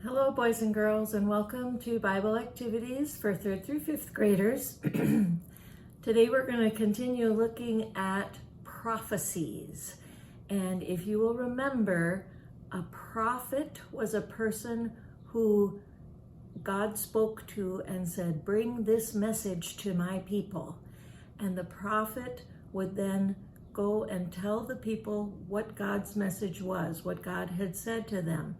Hello, boys and girls, and welcome to Bible Activities for 3rd through 5th graders. Today we're going to continue looking at prophecies. And if you will remember, a prophet was a person who God spoke to and said, "Bring this message to my people." And the prophet would then go and tell the people what God's message was, what God had said to them.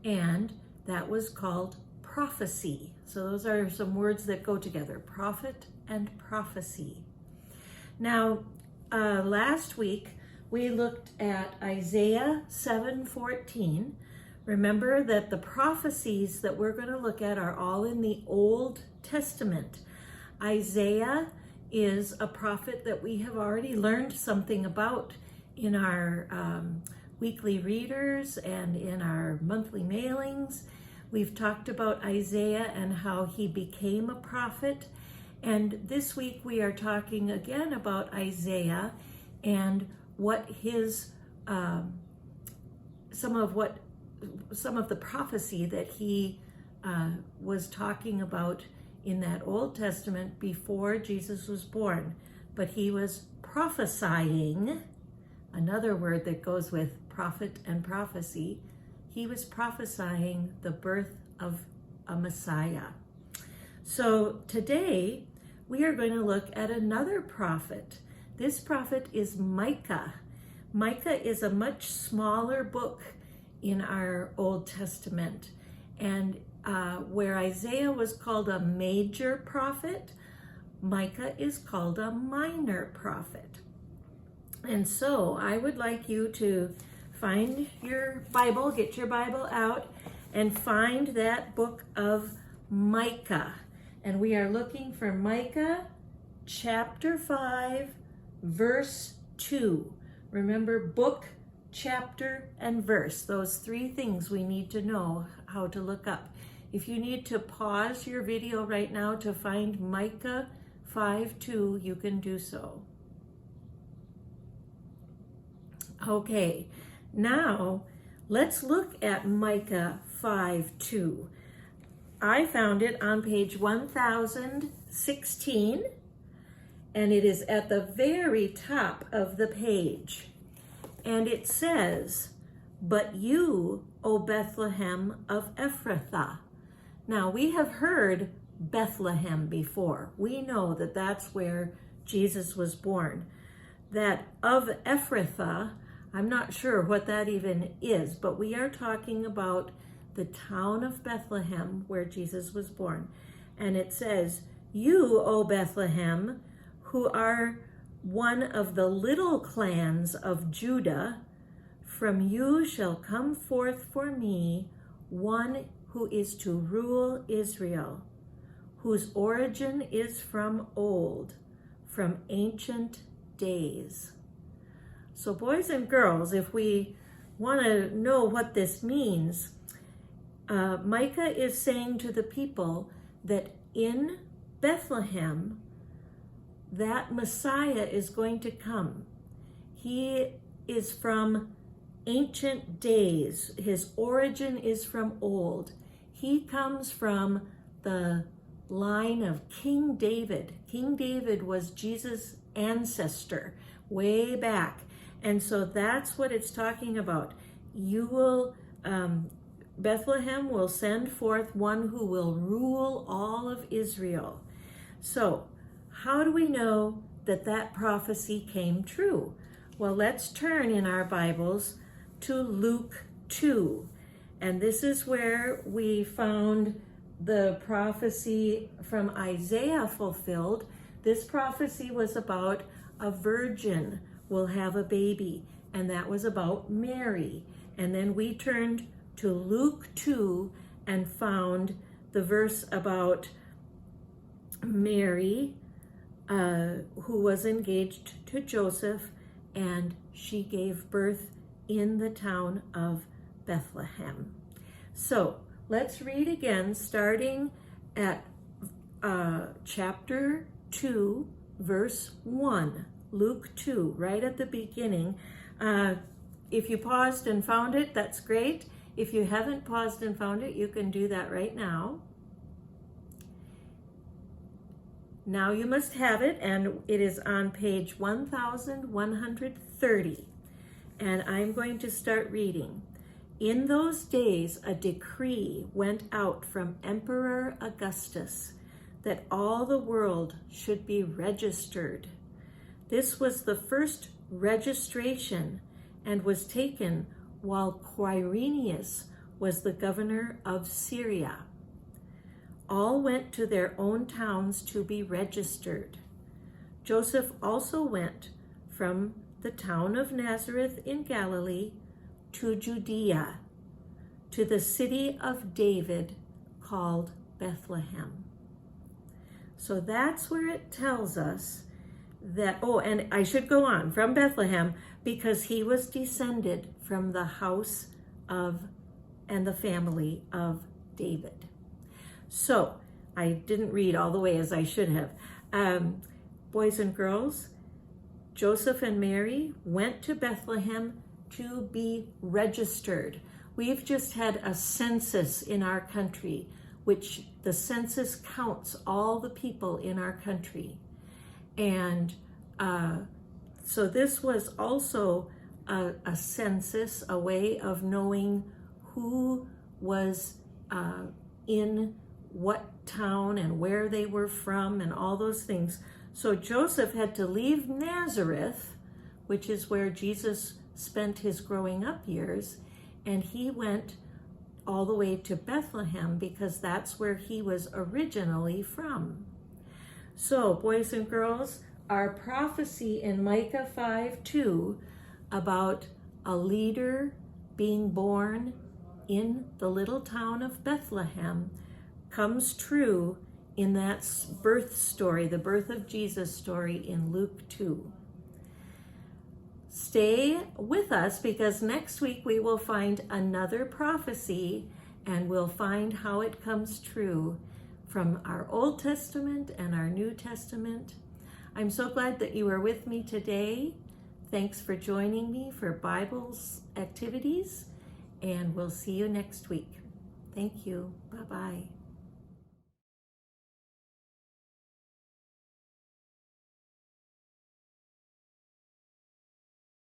And that was called prophecy. So those are some words that go together, prophet and prophecy. Now, last week we looked at Isaiah 7:14. Remember that the prophecies that we're going to look at are all in the Old Testament. Isaiah is a prophet that we have already learned something about in our weekly readers and in our monthly mailings. We've talked about Isaiah and how he became a prophet. And this week we are talking again about Isaiah and what his some of the prophecy that he was talking about in that Old Testament before Jesus was born. But he was prophesying, another word that goes with prophet and prophecy. He was prophesying the birth of a Messiah. So today we are going to look at another prophet. This prophet is Micah. Micah is a much smaller book in our Old Testament. And where Isaiah was called a major prophet, Micah is called a minor prophet. And so I would like you to find your Bible, get your Bible out, and find that book of Micah. And we are looking for Micah chapter 5, verse 2. Remember, book, chapter, and verse. Those three things we need to know how to look up. If you need to pause your video right now to find Micah 5:2, you can do so. Okay, now let's look at Micah 5:2. I found it on page 1016, and it is at the very top of the page. And it says, "But you, O Bethlehem of Ephrathah." Now, we have heard Bethlehem before. We know that that's where Jesus was born. That of Ephrathah, I'm not sure what that even is, but we are talking about the town of Bethlehem where Jesus was born. And it says, "You, O Bethlehem, who are one of the little clans of Judah, from you shall come forth for me one who is to rule Israel, whose origin is from old, from ancient days." So boys and girls, if we want to know what this means, Micah is saying to the people that in Bethlehem, that Messiah is going to come. He is from ancient days. His origin is from old. He comes from the line of King David. King David was Jesus' ancestor way back. And so that's what it's talking about. You will, Bethlehem will send forth one who will rule all of Israel. So how do we know that that prophecy came true? Well, let's turn in our Bibles to Luke 2. And this is where we found the prophecy from Isaiah fulfilled. This prophecy was about a virgin will have a baby, and that was about Mary. And then we turned to Luke 2 and found the verse about Mary, who was engaged to Joseph, and she gave birth in the town of Bethlehem. So let's read again, starting at chapter 2, verse 1. Luke 2, right at the beginning. If you paused and found it, that's great. if you haven't paused and found it, you can do that right now. Now you must have it, and it is on page 1130. And I'm going to start reading. In those days, a decree went out from Emperor Augustus that all the world should be registered. This was the first registration and was taken while Quirinius was the governor of Syria. All went to their own towns to be registered. Joseph also went from the town of Nazareth in Galilee to Judea, to the city of David called Bethlehem. So that's where it tells us that, oh, and I should go on, from Bethlehem, because he was descended from the house of and the family of David. So I didn't read all the way as I should have. Boys and girls, Joseph and Mary went to Bethlehem to be registered. We've just had a census in our country, which the census counts all the people in our country. And so this was also a census, a way of knowing who was in what town and where they were from and all those things. So Joseph had to leave Nazareth, which is where Jesus spent his growing up years, and he went all the way to Bethlehem because that's where he was originally from. So, boys and girls, our prophecy in Micah 5:2 about a leader being born in the little town of Bethlehem comes true in that birth story, the birth of Jesus story in Luke 2. Stay with us because next week we will find another prophecy and we'll find how it comes true from our Old Testament and our New Testament. I'm so glad that you are with me today. Thanks for joining me for Bible's activities, and we'll see you next week. Thank you. Bye-bye.